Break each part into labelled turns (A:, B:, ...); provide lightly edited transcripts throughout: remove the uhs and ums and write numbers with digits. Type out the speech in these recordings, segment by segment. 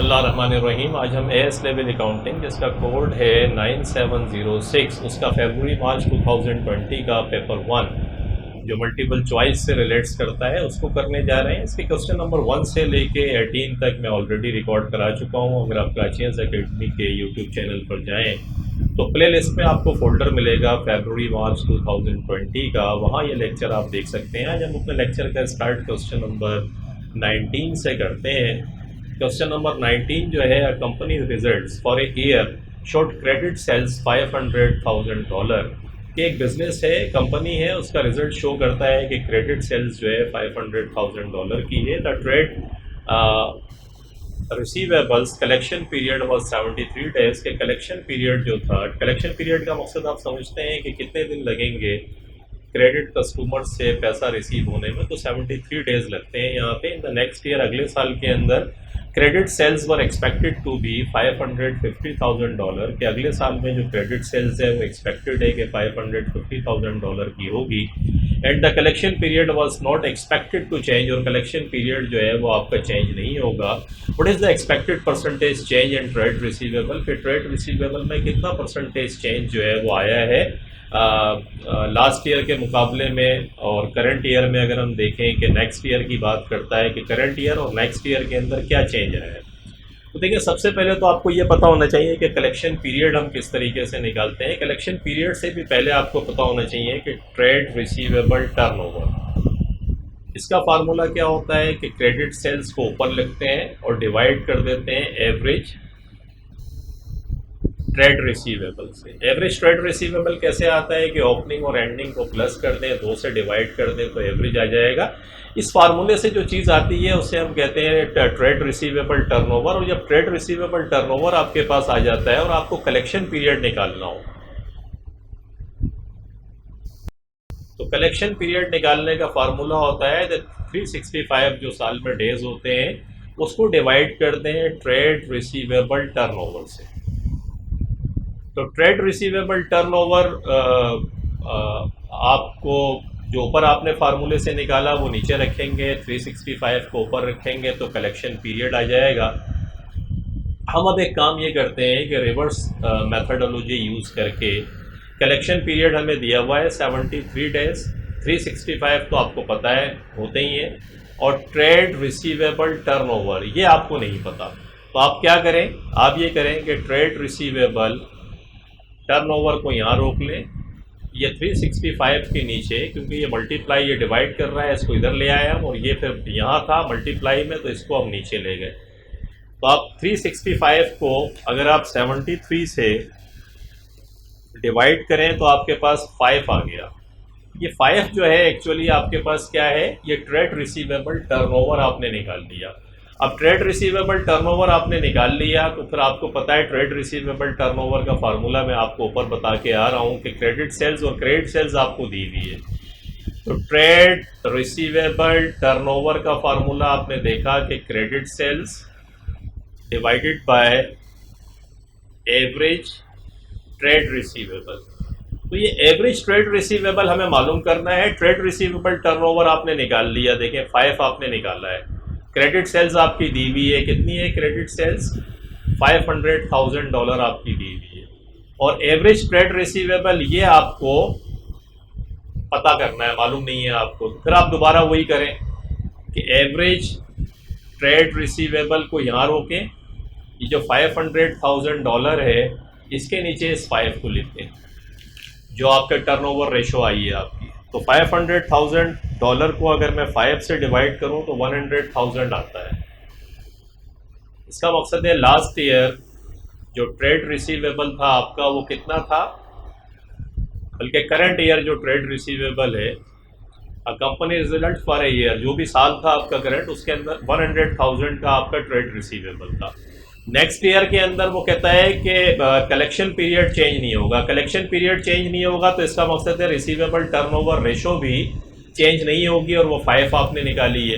A: बिस्मिल्लाहिर्रहमानिर्रहीम। आज हम एएस लेवल अकाउंटिंग जिसका कोड है 9706 उसका फरवरी मार्च 2020 का पेपर 1 जो मल्टीपल चॉइस से रिलेट्स करता है उसको करने जा रहे हैं। इसके क्वेश्चन नंबर 1 से लेके 18 तक मैं ऑलरेडी रिकॉर्ड करा चुका हूँ। अगर आप क्राचियंस एकेडमी के यूट्यूब चैनल पर जाएँ तो प्ले लिस्ट में आपको फोल्डर मिलेगा फरवरी मार्च 2020 का, वहाँ ये लेक्चर आप देख सकते हैं। आज हम अपने लेक्चर का स्टार्ट क्वेश्चन नंबर 19 से करते हैं। क्वेश्चन नंबर 19 जो है, company results for a year showed credit sales $500,000 कि एक बिजनेस है, कंपनी है, उसका रिजल्ट शो करता है कि क्रेडिट सेल्स जो है $500,000 की है। The trade receivables collection period was 73 days के कलेक्शन पीरियड जो था, कलेक्शन पीरियड का मकसद आप समझते हैं कि कितने दिन लगेंगे क्रेडिट कस्टमर से पैसा रिसीव होने में, तो 73 डेज लगते हैं यहाँ पे। इन द नेक्स्ट ईयर, अगले साल के अंदर credit sales were expected to be $550,000 के अगले साल में जो क्रेडिट सेल्स है वो एक्सपेक्टेड है कि $550,000 की होगी। And the collection period was not expected to change, और कलेक्शन पीरियड जो है वो आपका चेंज नहीं होगा। What is the expected percentage change in trade receivable, कि ट्रेड रिसीवेबल में कितना परसेंटेज चेंज जो है वो आया है लास्ट ईयर के मुकाबले में। और करंट ईयर में अगर हम देखें कि नेक्स्ट ईयर की बात करता है कि करंट ईयर और नेक्स्ट ईयर के अंदर क्या चेंज आया है, तो देखिए सबसे पहले तो आपको ये पता होना चाहिए कि कलेक्शन पीरियड हम किस तरीके से निकालते हैं। कलेक्शन पीरियड से भी पहले आपको पता होना चाहिए कि ट्रेड रिसीवेबल टर्नओवर, इसका फार्मूला क्या होता है कि क्रेडिट सेल्स को ऊपर लिखते हैं और डिवाइड कर देते हैं एवरेज ट्रेड रिसीवेबल से। एवरेज ट्रेड रिसीवेबल कैसे आता है कि ओपनिंग और एंडिंग को प्लस कर दें, 2 से डिवाइड कर दें तो एवरेज आ जाएगा। इस फार्मूले से जो चीज़ आती है उसे हम कहते हैं ट्रेड रिसीवेबल टर्नओवर। और जब ट्रेड रिसीवेबल टर्नओवर आपके पास आ जाता है और आपको कलेक्शन पीरियड निकालना हो, तो कलेक्शन पीरियड निकालने का फार्मूला होता है 365 जो साल में डेज होते हैं उसको डिवाइड कर दें ट्रेड रिसीवेबल टर्नओवर से। तो ट्रेड रिसीवेबल टर्नओवर आपको जो ऊपर आपने फार्मूले से निकाला वो नीचे रखेंगे, 365 को ऊपर रखेंगे तो कलेक्शन पीरियड आ जाएगा। हम अब एक काम ये करते हैं कि रिवर्स मेथडोलॉजी यूज़ करके कलेक्शन पीरियड हमें दिया हुआ है 73 डेज, 365 तो आपको पता है होते ही हैं, और ट्रेड रिसीवेबल टर्नओवर ये आपको नहीं पता। तो आप क्या करें, आप ये करें कि ट्रेड रिसीवेबल टर्नओवर को यहाँ रोक लें, ये 365 के नीचे, क्योंकि ये मल्टीप्लाई ये डिवाइड कर रहा है, इसको इधर ले आए हम, और ये फिर यहाँ था मल्टीप्लाई में तो इसको हम नीचे ले गए। तो आप 365 को अगर आप 73 से डिवाइड करें तो आपके पास 5 आ गया। ये 5 जो है एक्चुअली आपके पास क्या है, ये ट्रेड रिसीवेबल टर्नओवर आपने निकाल लिया। अब ट्रेड रिसीवेबल टर्नओवर आपने निकाल लिया तो फिर आपको पता है ट्रेड रिसीवेबल टर्नओवर का फार्मूला मैं आपको ऊपर बता के आ रहा हूँ कि क्रेडिट सेल्स और क्रेडिट सेल्स आपको दी हुई है। तो ट्रेड रिसीवेबल टर्नओवर का फार्मूला आपने देखा कि credit sales divided by average trade receivable. तो ये एवरेज ट्रेड रिसीवेबल हमें मालूम करना है। ट्रेड रिसीवेबल टर्नओवर आपने निकाल लिया, देखें 5 आपने निकाला है। क्रेडिट सेल्स आपकी दी हुई है, कितनी है क्रेडिट सेल्स, $500,000 आपकी दी हुई है। और एवरेज ट्रेड रिसीवेबल ये आपको पता करना है, मालूम नहीं है आपको, तो फिर आप दोबारा वही करें कि एवरेज ट्रेड रिसीवेबल को यहाँ रोकें, ये जो $500,000 है इसके नीचे इस 5 को लिखें जो आपका टर्नओवर रेशो आई है आपकी। तो $500,000 को अगर मैं 5 से डिवाइड करूं तो 100,000 आता है। इसका मकसद है लास्ट ईयर जो ट्रेड रिसीवेबल था आपका वो कितना था, बल्कि करंट ईयर जो ट्रेड रिसीवेबल है, company result for a year जो भी साल था आपका करंट, उसके अंदर 100,000 का आपका ट्रेड रिसीवेबल था। नेक्स्ट ईयर के अंदर वो कहता है कि कलेक्शन पीरियड चेंज नहीं होगा। कलेक्शन पीरियड चेंज नहीं होगा तो इसका मकसद है रिसीवेबल टर्नओवर रेशो भी चेंज नहीं होगी, और वो 5 आपने निकाली है।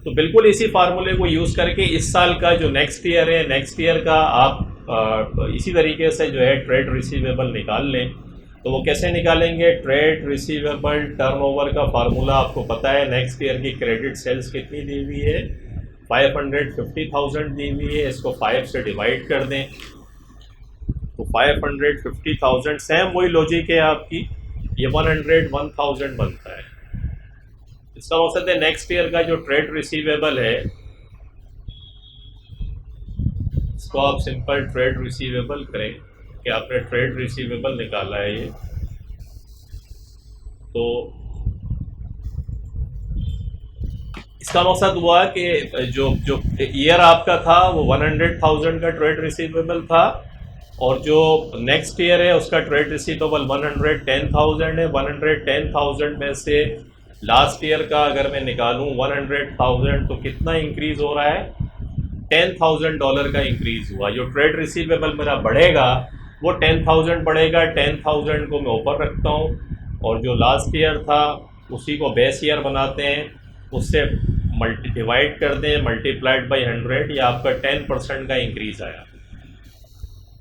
A: तो बिल्कुल इसी फार्मूले को यूज़ करके इस साल का जो नेक्स्ट ईयर है, नेक्स्ट ईयर का आप इसी तरीके से जो है ट्रेड रिसीवेबल निकाल लें। तो वो कैसे निकालेंगे, ट्रेड रिसीवेबल टर्नओवर का फार्मूला आपको पता है, नेक्स्ट ईयर की क्रेडिट सेल्स कितनी दी हुई है 550,000 दी हुई है, इसको 5 से डिवाइड कर दें तो 550,000, सेम वही लॉजिक है आपकी, ये 101,000 बनता है। इसका मकसद है नेक्स्ट ईयर का जो ट्रेड रिसीवेबल है इसको आप सिंपल ट्रेड रिसीवेबल करें कि आपने ट्रेड रिसीवेबल निकाला है ये, तो इसका मकसद हुआ कि जो जो ईयर आपका था वो 100,000 का ट्रेड रिसीवेबल था और जो नेक्स्ट ईयर है उसका ट्रेड रिसीवेबल 110,000 है। 110,000 में से लास्ट ईयर का अगर मैं निकालूं 100,000 तो कितना इंक्रीज हो रहा है, $10,000 का इंक्रीज हुआ। जो ट्रेड रिसीवेबल मेरा बढ़ेगा वो 10,000 बढ़ेगा, 10,000 को मैं ऊपर रखता हूँ और जो लास्ट ईयर था उसी को बेस ईयर बनाते हैं, उससे डिवाइड कर दें मल्टीप्लाइड बाई 100, ये आपका 10% का इंक्रीज आया।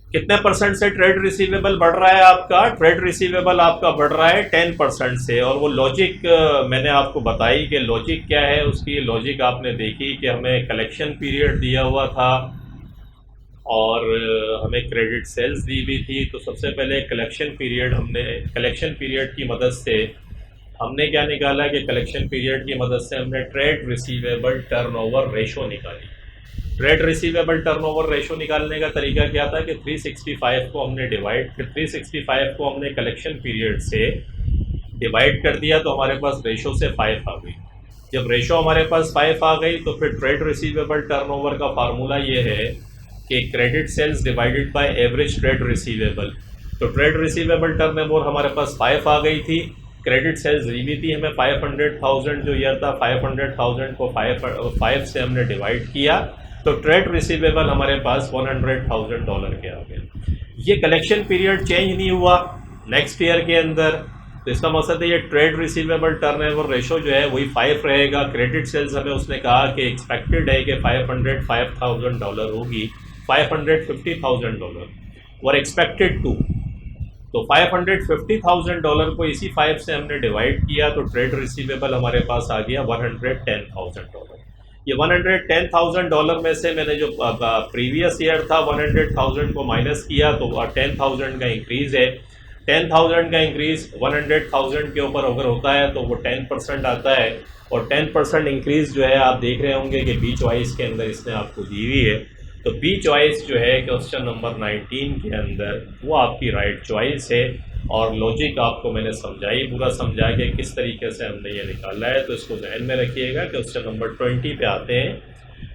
A: कितने परसेंट से ट्रेड रिसीवेबल बढ़ रहा है आपका? ट्रेड रिसीवेबल आपका बढ़ रहा है 10% से। और वो लॉजिक मैंने आपको बताई कि लॉजिक क्या है उसकी। लॉजिक आपने देखी कि हमें कलेक्शन पीरियड दिया हुआ था और हमें क्रेडिट सेल्स दी हुई थी। तो सबसे पहले कलेक्शन पीरियड की मदद से हमने क्या निकाला कि कलेक्शन पीरियड की मदद से हमने ट्रेड रिसीवेबल टर्नओवर रेशो निकाली। ट्रेड रिसीवेबल टर्नओवर रेशो निकालने का तरीका क्या था कि 365 को हमने कलेक्शन पीरियड से डिवाइड कर दिया तो हमारे पास रेशो से 5 आ गई। जब रेशो हमारे पास 5 आ गई तो फिर ट्रेड रिसीवेबल टर्नओवर का फार्मूला ये है कि credit sales divided by average trade receivable. तो ट्रेड रिसीवेबल टर्नओवर हमारे पास 5 आ गई थी, क्रेडिट सेल्स दी हुई थी हमें 500,000 जो ईयर था, 500,000 को 5 से हमने डिवाइड किया तो ट्रेड रिसीवेबल हमारे पास $100,000 के आ गए। ये कलेक्शन पीरियड चेंज नहीं हुआ नेक्स्ट ईयर के अंदर, तो इसका मकसद है ये ट्रेड रिसीवेबल टर्नओवर रेशो जो है वही 5 रहेगा। क्रेडिट सेल्स हमें उसने कहा कि एक्सपेक्टेड है कि $505,000 होगी, $550,000 और एक्सपेक्टेड 2, तो $550,000 को इसी 5 से हमने डिवाइड किया तो ट्रेड रिसीवेबल हमारे पास आ गया $110,000। ये $110,000 में से मैंने जो प्रीवियस ईयर था 100,000 को माइनस किया तो 10,000 का इंक्रीज़ है। 10,000 का इंक्रीज़ 100,000 के ऊपर अगर होता है तो वो 10% आता है और 10% इंक्रीज़ जो है आप देख रहे होंगे कि बी चॉइस के अंदर इसने आपको दी हुई है। तो बी चॉइस जो है क्वेश्चन नंबर 19 के अंदर वो आपकी राइट चॉइस है और लॉजिक आपको मैंने समझाई, पूरा समझा के किस तरीके से हमने ये निकाला है। तो इसको ध्यान में रखिएगा। क्वेश्चन नंबर 20 पे आते हैं।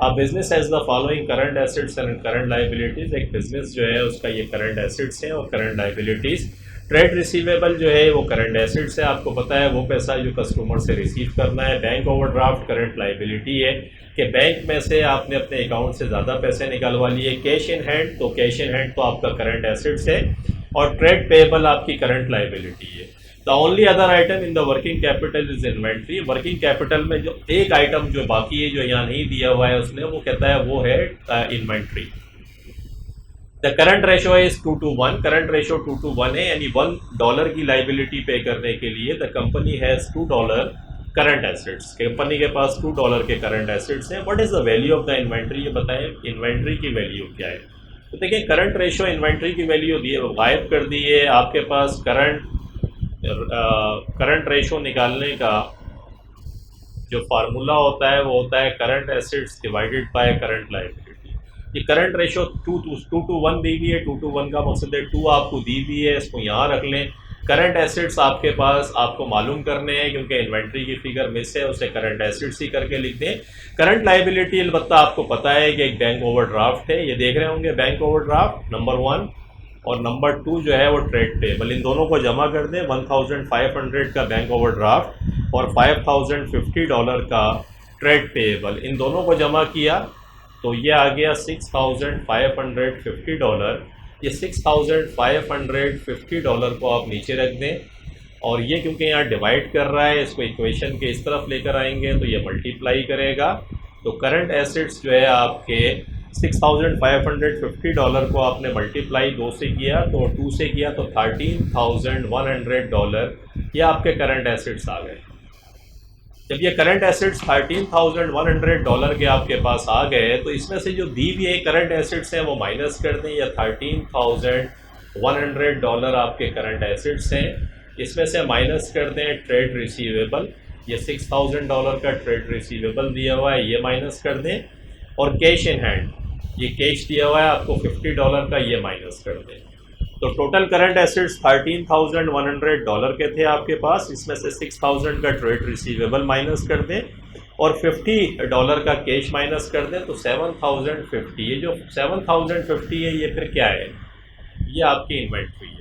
A: अब business has the following current assets and current liabilities. एक बिजनेस जो है उसका ये करंट एसेट्स हैं और करंट लाइबिलिटीज़। ट्रेड रिसीवेबल जो है वो करंट एसेट्स है, आपको पता है वो पैसा जो कस्टमर से रिसीव करना है। बैंक ओवरड्राफ्ट करंट लाइबिलिटी है कि बैंक में से आपने अपने अकाउंट से ज़्यादा पैसे निकलवा लिए। कैश इन हैंड, तो कैश इन हैंड तो आपका करंट एसेट्स है और ट्रेड पेएबल आपकी करंट लाइबिलिटी है। The only other item in the working capital is inventory. Working capital में जो एक आइटम जो बाकी है जो यहाँ नहीं दिया हुआ है उसने, वो कहता है वो है inventory. The current ratio is 2:1। Current ratio 2:1 है, यानी $1 की लाइबिलिटी पे करने के लिए the company has $2 current assets. Company के पास $2 के करंट एसेट्स हैं। What is the value of the inventory, ये बताएं इन्वेंट्री की वैल्यू क्या है। तो देखिए करंट रेशो इन्वेंट्री की वैल्यू दी है, गायब कर दी है। आपके पास करंट रेशो निकालने का जो फार्मूला होता है वो होता है current assets divided by current liability. ये करंट रेशो 2:1 दी हुई है। 2:1 का मकसद है 2 आपको दी हुई है, इसको यहाँ रख लें। करंट एसेट्स आपके पास आपको मालूम करने हैं क्योंकि इन्वेंट्री की फिगर मिस है, उसे करंट एसेट्स ही करके लिख दें। करंट लाइबिलिटी अलबत्ता आपको पता है कि एक बैंक ओवरड्राफ्ट है, ये देख रहे होंगे बैंक ओवरड्राफ्ट नंबर 1 और नंबर 2 जो है वो ट्रेड पेएबल। इन दोनों को जमा कर दें। 1,500 का बैंक ओवरड्राफ्ट और $5,050 का ट्रेड पेएबल, इन दोनों को जमा किया तो ये आ गया $6,550। ये $6,550 को आप नीचे रख दें और ये क्योंकि यहाँ डिवाइड कर रहा है इसको इक्वेशन के इस तरफ लेकर आएंगे तो ये मल्टीप्लाई करेगा। तो करंट एसेट्स जो है आपके $6,550 को आपने मल्टीप्लाई 2 से किया तो 2 से किया तो $13,100 ये आपके करंट एसेट्स आ गए। जब ये करंट एसेट्स $13,100 के आपके पास आ गए तो इसमें से जो दी हुई है करंट एसेट्स हैं वो माइनस कर दें, या $13,100 आपके करंट एसेट्स हैं, इसमें से माइनस कर दें ट्रेड रिसीवेबल, ये $6,000 का ट्रेड रिसीवेबल दिया हुआ है, ये माइनस कर दें, और कैश इन हैंड, ये कैश दिया हुआ है आपको $50 का, ये माइनस कर दें। तो टोटल करंट एसेट्स $13,100 के थे आपके पास, इसमें से 6,000 का ट्रेड रिसीवेबल माइनस कर दें और $50 का कैश माइनस कर दें, तो 7,050। ये जो 7,050 है ये फिर क्या है, ये आपकी इन्वेंट्री है।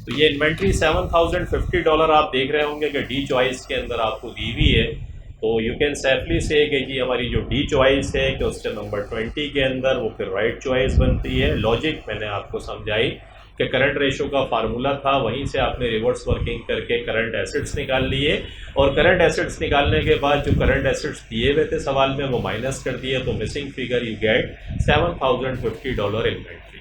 A: तो ये इन्वेंट्री $7,050 आप देख रहे होंगे कि डी चॉइस के अंदर आपको दी हुई है। तो यू कैन सेफली से कि जी हमारी जो डी चॉइस है क्वेश्चन नंबर 20 के अंदर वो फिर राइट चॉइस बनती है। लॉजिक मैंने आपको समझाई कि करंट रेशो का फार्मूला था, वहीं से आपने रिवर्स वर्किंग करके करंट एसेट्स निकाल लिए, और करंट एसेट्स निकालने के बाद जो करंट एसेट्स दिए हुए थे सवाल में वो माइनस कर दिए, तो missing figure you get $7,050 inventory.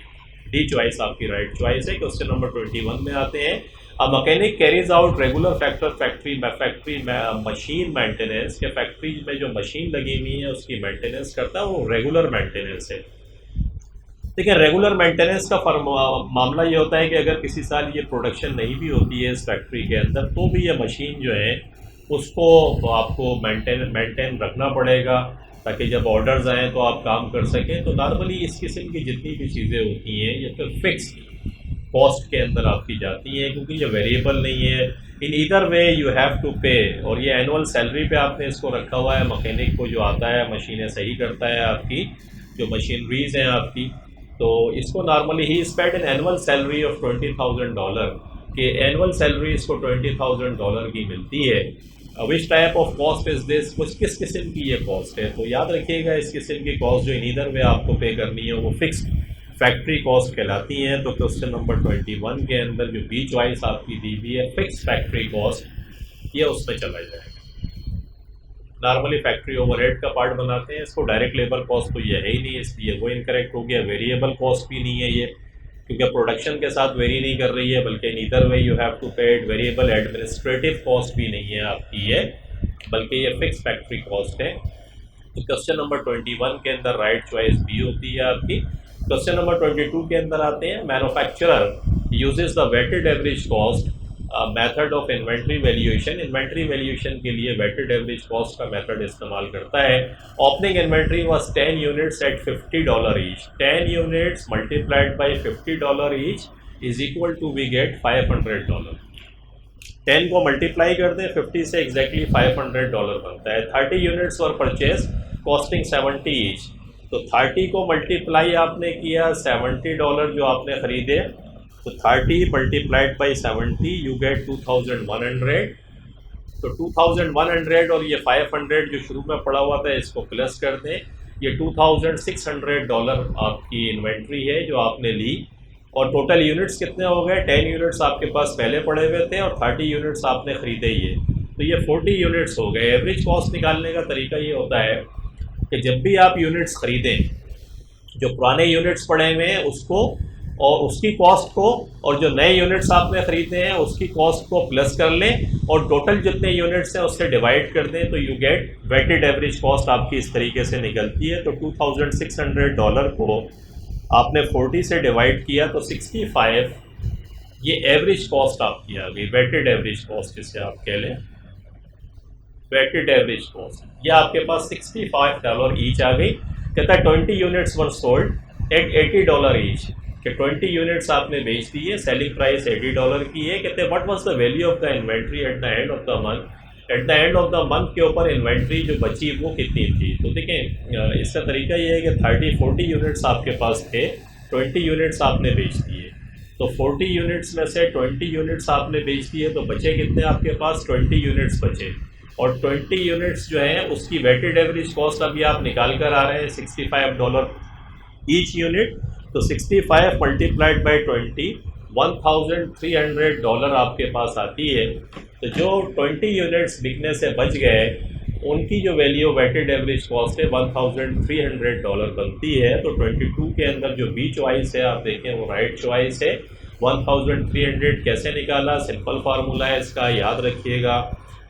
A: D choice आपकी राइट चॉइस है। क्वेश्चन नंबर 21 में आते हैं। A mechanic carries out regular factory machine maintenance, के फैक्ट्री में जो मशीन लगी हुई है उसकी मेंटेनेंस करता है, वो रेगुलर मेंटेनेंस है। देखिए रेगुलर मेंटेनेंस का मामला ये होता है कि अगर किसी साल ये प्रोडक्शन नहीं भी होती है इस फैक्ट्री के अंदर, तो भी ये मशीन जो है उसको आपको मेंटेन रखना पड़ेगा, ताकि जब ऑर्डर्स आएँ तो आप काम कर सकें। तो नॉर्मली इस किस्म की जितनी भी चीज़ें होती हैं ये फिर फिक्स्ड कॉस्ट के अंदर आपकी जाती है, क्योंकि ये वेरिएबल नहीं है। In either way you have to pay, और ये एनुअल सैलरी पे आपने इसको रखा हुआ है। मैकेनिक को जो आता है मशीनें सही करता है आपकी जो मशीनरीज हैं आपकी, तो इसको normally he spend in annual salary of $20,000, कि एनुअल सैलरी इसको $20,000 की मिलती है। Which type of cost is this, कुछ किस किस्म की ये कॉस्ट है। तो याद रखिएगा इस किस्म की कॉस्ट जो इन ईदर वे आपको पे करनी है वो फिक्स्ड फैक्ट्री कॉस्ट कहलाती हैं। तो क्वेश्चन नंबर 21 के अंदर जो बी चॉइस आपकी दी हुई है फिक्स फैक्ट्री कॉस्ट, ये उसमें चला जाएगा। नॉर्मली फैक्ट्री ओवरहेड का पार्ट बनाते हैं इसको, डायरेक्ट लेबर कॉस्ट तो ये है ही नहीं, इसलिए वो इनकरेक्ट हो गया। वेरिएबल कॉस्ट भी नहीं है ये, क्योंकि प्रोडक्शन के साथ वेरी नहीं कर रही है, बल्कि either way you have to pay it. Variable administrative cost भी नहीं है आपकी ये, बल्कि ये फिक्स फैक्ट्री कॉस्ट है। तो क्वेश्चन नंबर 21 के अंदर राइट चॉइस बी होती है आपकी। क्वेश्चन नंबर 22 के अंदर आते हैं। Manufacturer uses the weighted average cost method of inventory valuation. Inventory valuation के लिए वेटेड एवरेज कॉस्ट का मेथड इस्तेमाल करता है। Opening inventory was 10 units at $50 each. 10 units multiplied by $50 each is equal to we get $500। 10 को multiply कर दें 50 से, एग्जैक्टली $500 बनता है। 30 यूनिट्स वर परचेज कॉस्टिंग 70 ईच। तो 30 को मल्टीप्लाई आपने किया $70 जो आपने ख़रीदे, तो 30 मल्टीप्लाइड बाई 70 यू गेट 2100। तो 2100 और ये 500 जो शुरू में पड़ा हुआ था इसको प्लस कर दें, ये $2600 आपकी इन्वेंट्री है जो आपने ली। और टोटल यूनिट्स कितने हो गए, 10 यूनिट्स आपके पास पहले पड़े हुए थे और 30 यूनिट्स आपने ख़रीदे ही है, तो ये 40 यूनिट्स हो गए। एवरेज कॉस्ट निकालने का तरीका ये होता है कि जब भी आप यूनिट्स ख़रीदें, जो पुराने यूनिट्स पड़े हुए हैं उसको और उसकी कॉस्ट को, और जो नए यूनिट्स आपने ख़रीदे हैं उसकी कॉस्ट को प्लस कर लें और टोटल जितने यूनिट्स हैं उससे डिवाइड कर दें, तो you get weighted average cost आपकी इस तरीके से निकलती है। तो $2600 को आपने 40 से डिवाइड किया तो 65, ये एवरेज कॉस्ट आपकी आ गई। वेटेड एवरेज कॉस्ट जिसे आप कह लें, वेटेड एवरेज कॉस्ट ये आपके पास $65 ईच आ गई। कहता है 20 units were sold at $80 each, कि 20 यूनिट्स आपने बेच दी है, सेलिंग प्राइस $80 की है। कहते हैं what was the value of the inventory at the end of the month. At the end of the month के ऊपर इन्वेंट्री जो बची वो कितनी थी। तो देखें इसका तरीका ये है कि 30-40 यूनिट्स आपके पास थे, 20 यूनिट्स आपने बेच दिए, तो 40 यूनिट्स में से 20 यूनिट्स आपने बेच दिए, तो बचे कितने आपके पास, 20 यूनिट्स बचे। और 20 यूनिट्स जो हैं उसकी वेटेड एवरेज कॉस्ट अभी आप निकाल कर आ रहे हैं $65 ईच यूनिट। तो 65 मल्टीप्लाइड बाई 20 $1300 आपके पास आती है। तो जो 20 यूनिट्स बिकने से बच गए उनकी जो वैल्यू वेटेड एवरेज कॉस्ट है $1300 बनती है। तो 22 के अंदर जो बी चॉइस है आप देखें वो राइट चॉइस है। 1300 कैसे निकाला, सिंपल फार्मूला है इसका, याद रखिएगा।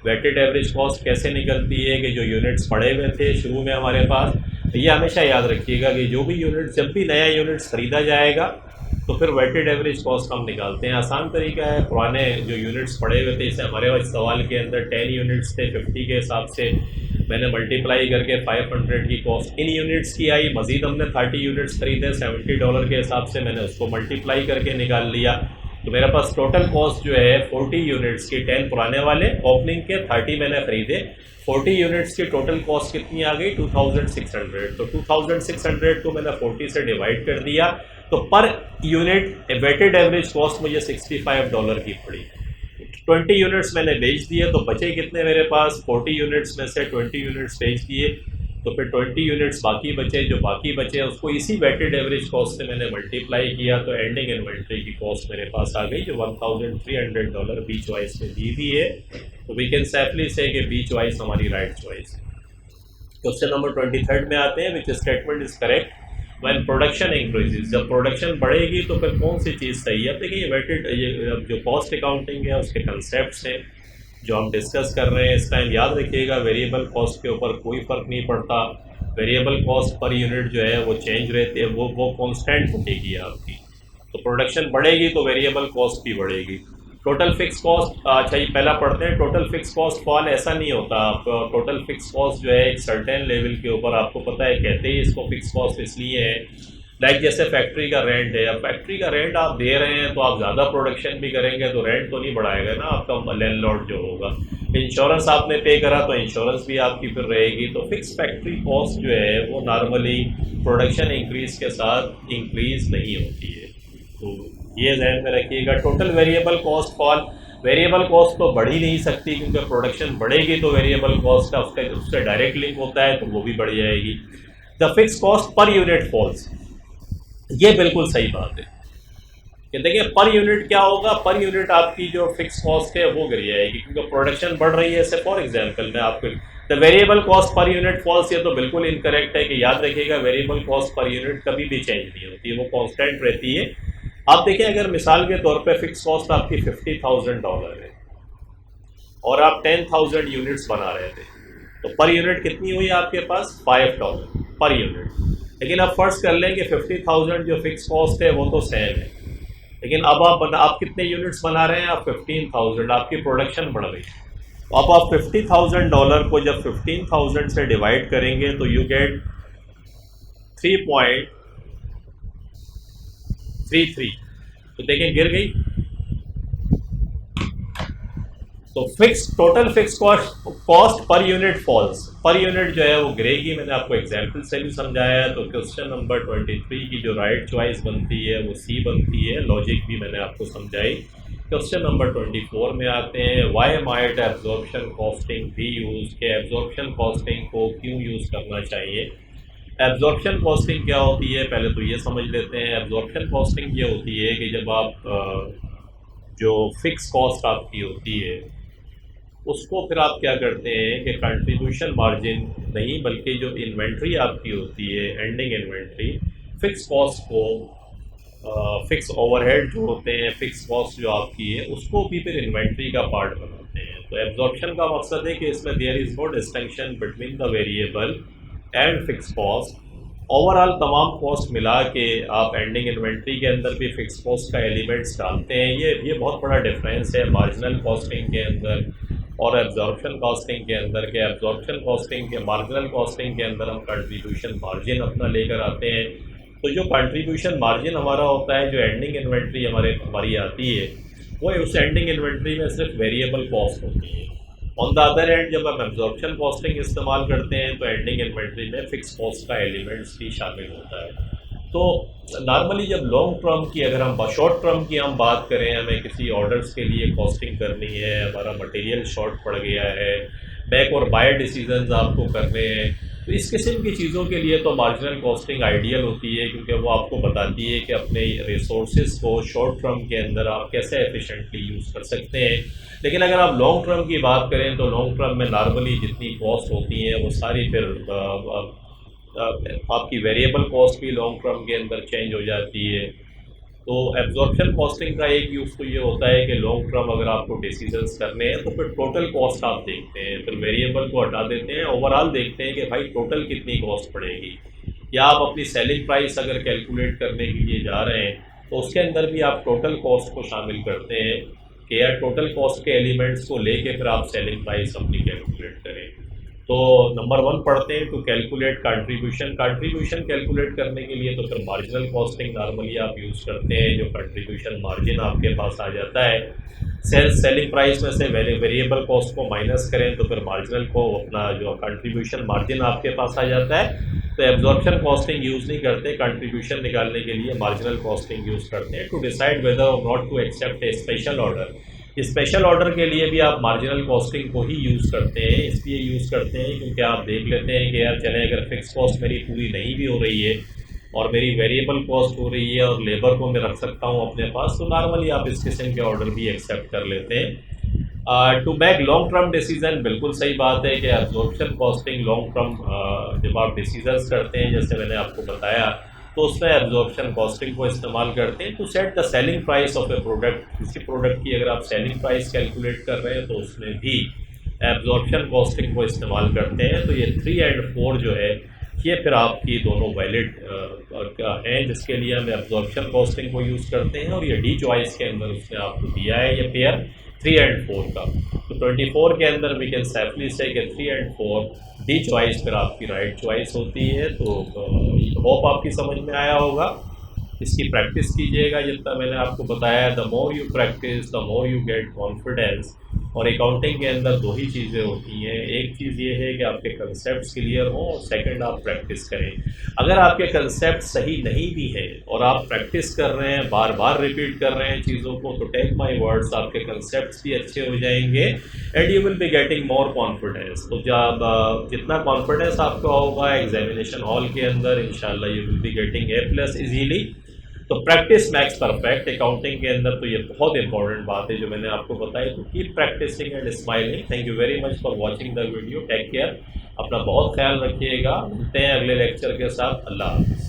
A: वेटेड एवरेज कॉस्ट कैसे निकलती है कि जो यूनिट्स पड़े हुए थे शुरू में हमारे पास, ये हमेशा याद रखिएगा कि जो भी यूनिट्स, जब भी नया यूनिट्स ख़रीदा जाएगा तो फिर वेटेड एवरेज कॉस्ट हम निकालते हैं। आसान तरीका है, पुराने जो यूनिट्स पड़े हुए थे, जैसे हमारे पास सवाल के अंदर 10 यूनिट्स थे, 50 के हिसाब से मैंने मल्टीप्लाई करके 500 की कॉस्ट इन यूनिट्स की आई। मज़ीद हमने 30 यूनिट्स खरीदे $70 के हिसाब से, मैंने उसको मल्टीप्लाई करके निकाल लिया। तो मेरे पास टोटल कॉस्ट जो है 40 यूनिट्स की, 10 पुराने वाले ओपनिंग के, 30 मैंने ख़रीदे, 40 यूनिट्स की टोटल कॉस्ट कितनी आ गई? 2600। तो 2600 को मैंने 40 से डिवाइड कर दिया, तो per unit weighted average cost मुझे $65 की पड़ी। 20 यूनिट्स मैंने बेच दिए, तो बचे कितने मेरे पास? 40 यूनिट्स में से 20 यूनिट्स बेच दिए, तो फिर 20 यूनिट्स बाकी बचे। जो बाकी बचे उसको इसी वेटेड एवरेज कॉस्ट से मैंने मल्टीप्लाई किया, तो एंडिंग इन्वेंट्री की कॉस्ट मेरे पास आ गई जो $1300 बी चॉइस में दी हुई है। तो वी कैन सेफली से कि बी चॉइस हमारी राइट चॉइस है। क्वेश्चन नंबर 23 में आते हैं, which statement is correct when production increases. जब प्रोडक्शन बढ़ेगी तो फिर कौन सी चीज़ सही है? अब देखिए, ये वेटेड, ये जो कॉस्ट अकाउंटिंग है उसके कंसेप्ट्स हैं जो हम डिस्कस कर रहे हैं इस टाइम। याद रखिएगा, वेरिएबल कॉस्ट के ऊपर कोई फ़र्क नहीं पड़ता। वेरिएबल कॉस्ट पर यूनिट जो है वो चेंज रहती है, वो कांस्टेंट होगी आपकी। तो प्रोडक्शन बढ़ेगी तो वेरिएबल कॉस्ट भी बढ़ेगी। टोटल फिक्स कॉस्ट, अच्छा ये पहला पढ़ते हैं। टोटल फिक्स कॉस्ट फॉल ऐसा नहीं होता। आप टोटल फिक्स कॉस्ट जो है एक सर्टेन लेवल के ऊपर, आपको पता है, कहते ही इसको फिक्स कॉस्ट इसलिए है, लाइक जैसे फैक्ट्री का रेंट है। अब फैक्ट्री का रेंट आप दे रहे हैं तो आप ज़्यादा प्रोडक्शन भी करेंगे तो रेंट तो नहीं बढ़ाएगा ना आपका लैंडलॉर्ड जो होगा। इंश्योरेंस आपने पे करा तो इंश्योरेंस भी आपकी फिर रहेगी। तो फिक्स फैक्ट्री कॉस्ट जो है वो नॉर्मली प्रोडक्शन इंक्रीज़ के साथ इंक्रीज़ नहीं होती है, तो ये ध्यान में रखिएगा। Total variable cost fall, variable cost तो बढ़ ही नहीं सकती क्योंकि प्रोडक्शन बढ़ेगी तो वेरिएबल कॉस्ट का उससे डायरेक्ट लिंक होता है, तो वो भी बढ़ जाएगी। The fix cost per unit falls, ये बिल्कुल सही बात है कि देखिए पर यूनिट क्या होगा, पर यूनिट आपकी जो फिक्स कॉस्ट है वो गिर जाएगी क्योंकि प्रोडक्शन बढ़ रही है। जैसे फॉर एग्जांपल मैं आपको the variable cost per unit falls, ये तो बिल्कुल इनकरेक्ट है कि याद रखिएगा वेरिएबल कॉस्ट पर यूनिट कभी भी चेंज नहीं होती, वो कांस्टेंट रहती है। आप देखिए, अगर मिसाल के तौर पे फिक्स कॉस्ट आपकी $50,000 है और आप 10,000 यूनिट्स बना रहे थे, तो पर यूनिट कितनी हुई आपके पास? $5 पर यूनिट। लेकिन अब फर्ज कर लें कि 50,000 जो फिक्स कॉस्ट है वो तो सेम है, लेकिन अब आप कितने यूनिट्स बना रहे हैं? आप 15,000, आपकी प्रोडक्शन बढ़ गई। तो अब आप $50,000 को जब 15,000 से डिवाइड करेंगे तो यू गेट 3.33। तो देखें गिर गई। तो total fix cost per unit falls, per unit जो है वो गिरेगी। मैंने आपको एग्जांपल से भी समझाया है। तो क्वेश्चन नंबर 23 की जो राइट चॉइस बनती है वो सी बनती है। लॉजिक भी मैंने आपको समझाई। क्वेश्चन नंबर 24 में आते हैं, why might absorption costing be use, के एब्जॉर्प्शन कॉस्टिंग को क्यों यूज़ करना चाहिए। एब्जॉर्प्शन कॉस्टिंग क्या होती है, पहले तो ये समझ लेते हैं। एब्जॉर्प्शन कॉस्टिंग ये होती है कि जब आप जो फिक्स कॉस्ट आपकी होती है उसको फिर आप क्या करते हैं कि कंट्रीब्यूशन मार्जिन नहीं, बल्कि जो इन्वेंट्री आपकी होती है, एंडिंग इन्वेंट्री, फिक्स कॉस्ट को, फिक्स ओवरहेड जो होते हैं, फिक्स कॉस्ट जो आपकी है उसको भी फिर इन्वेंट्री का पार्ट बनाते हैं। तो एब्जॉर्प्शन का मकसद है कि इसमें there is no distinction between the variable and fix cost. Overall तमाम कॉस्ट मिला के आप एंडिंग इन्वेंट्री के अंदर भी फिक्स कॉस्ट का एलिमेंट्स डालते हैं। ये बहुत बड़ा डिफरेंस है मार्जिनल कॉस्टिंग के अंदर और एब्जॉर्प्शन कॉस्टिंग के अंदर। के एब्जॉर्प्शन कॉस्टिंग के, मार्जिनल कॉस्टिंग के अंदर हम कंट्रीब्यूशन मार्जिन अपना लेकर आते हैं। तो जो कंट्रीब्यूशन मार्जिन हमारा होता है, जो एंडिंग इन्वेंट्री हमारी आती है, वो उस एंडिंग इन्वेंट्री में सिर्फ वेरिएबल कॉस्ट होती है। ऑन द अदर एंड जब हम एब्जॉर्प्शन कॉस्टिंग इस्तेमाल करते हैं तो एंडिंग इन्वेंट्री में फिक्स कॉस्ट का एलिमेंट्स भी शामिल होता है। तो नॉर्मली जब लॉन्ग टर्म की, अगर हम शॉर्ट टर्म की हम बात करें, हमें किसी ऑर्डर्स के लिए कॉस्टिंग करनी है, हमारा मटेरियल शॉर्ट पड़ गया है, बैक और बाय डिसीजंस आपको करने हैं, तो इस किस्म की चीज़ों के लिए तो मार्जिनल कॉस्टिंग आइडियल होती है क्योंकि वो आपको बताती है कि अपने रिसोर्सेज को शॉर्ट टर्म के अंदर आप कैसे एफिशिएंटली यूज़ कर सकते हैं। लेकिन अगर आप लॉन्ग टर्म की बात करें तो लॉन्ग टर्म में नॉर्मली जितनी कॉस्ट होती हैं वो सारी फिर आपकी वेरिएबल कॉस्ट भी लॉन्ग टर्म के अंदर चेंज हो जाती है। तो एब्जॉर्प्शन कॉस्टिंग का एक यूज़ तो ये होता है कि लॉन्ग टर्म अगर आपको डिसीजंस करने हैं तो फिर टोटल कॉस्ट आप देखते हैं, फिर वेरिएबल को हटा देते हैं, ओवरऑल देखते हैं कि भाई टोटल कितनी कॉस्ट पड़ेगी। या आप अपनी सेलिंग प्राइस अगर कैलकुलेट करने के लिए जा रहे हैं तो उसके अंदर भी आप टोटल कॉस्ट को शामिल करते हैं कि यार टोटल कॉस्ट के एलिमेंट्स को लेके फिर आप सेलिंग प्राइस अपनी कैलकुलेट करें। तो नंबर 1 पढ़ते हैं तो कैलकुलेट कंट्रीब्यूशन कैलकुलेट करने के लिए तो फिर मार्जिनल कॉस्टिंग नॉर्मली आप यूज़ करते हैं, जो कंट्रीब्यूशन मार्जिन आपके पास आ जाता है। सेलिंग प्राइस में से वेरिएबल कॉस्ट को माइनस करें तो फिर मार्जिनल को अपना जो कंट्रीब्यूशन मार्जिन आपके पास आ जाता है। तो एब्जॉर्प्शन कॉस्टिंग यूज़ नहीं करते, कंट्रीब्यूशन निकालने के लिए मार्जिनल कॉस्टिंग यूज़ करते हैं to decide whether or not to accept a special order. Special order के लिए भी आप मार्जिनल कॉस्टिंग को ही यूज़ करते हैं, इसलिए यूज़ करते हैं क्योंकि आप देख लेते हैं कि यार चले अगर फिक्स कॉस्ट मेरी पूरी नहीं भी हो रही है और मेरी वेरिएबल कॉस्ट हो रही है और लेबर को मैं रख सकता हूँ अपने पास, तो नॉर्मली आप इस किस्म के ऑर्डर भी एक्सेप्ट कर लेते हैं। To make long term decision, बिल्कुल सही बात है कि एब्जॉर्प्शन कॉस्टिंग लॉन्ग टर्म जब आप डिसीजंस करते हैं जैसे मैंने आपको बताया तो उसमें एब्जॉर्प्शन कॉस्टिंग को इस्तेमाल करते हैं to set the selling price of a product. किसी प्रोडक्ट की अगर आप सेलिंग प्राइस कैलकुलेट कर रहे हैं तो उसमें भी एब्जॉर्प्शन कॉस्टिंग को इस्तेमाल करते हैं। तो ये 3 और 4 जो है ये फिर आपकी दोनों वैलिड हैं जिसके लिए हम एब्जॉर्प्शन कॉस्टिंग को यूज़ करते हैं, और ये डी चॉइस के अंदर उसने आपको दिया है ये पेयर 3 और 4 का। तो 24 के अंदर वी कैन सेफली से कि 3 और 4 डी चॉइस फिर आपकी राइट चॉइस होती है। तो होप आपकी समझ में आया होगा। इसकी प्रैक्टिस कीजिएगा जितना मैंने आपको बताया। The more you practice the more you get confidence. और अकाउंटिंग के अंदर 2 ही चीज़ें होती हैं, एक चीज़ ये है कि आपके कंसेप्ट क्लियर हों और सेकंड आप प्रैक्टिस करें। अगर आपके कंसेप्ट सही नहीं भी हैं और आप प्रैक्टिस कर रहे हैं, बार बार रिपीट कर रहे हैं चीज़ों को, तो टेक माई वर्ड्स आपके कंसेप्ट भी अच्छे हो जाएंगे and you will be getting more confidence. तो जब जितना कॉन्फिडेंस आपका होगा एग्जामिनेशन हॉल के अंदर, इंशाल्लाह you will be getting A+ easily. तो प्रैक्टिस मैक्स परफेक्ट अकाउंटिंग के अंदर तो ये बहुत इंपॉर्टेंट बात है जो मैंने आपको बताई। तो keep practising and smiling. Thank you very much for watching the video. Take care, अपना बहुत ख्याल रखिएगा। मिलते हैं अगले लेक्चर के साथ। अल्लाह हाफ़िज़।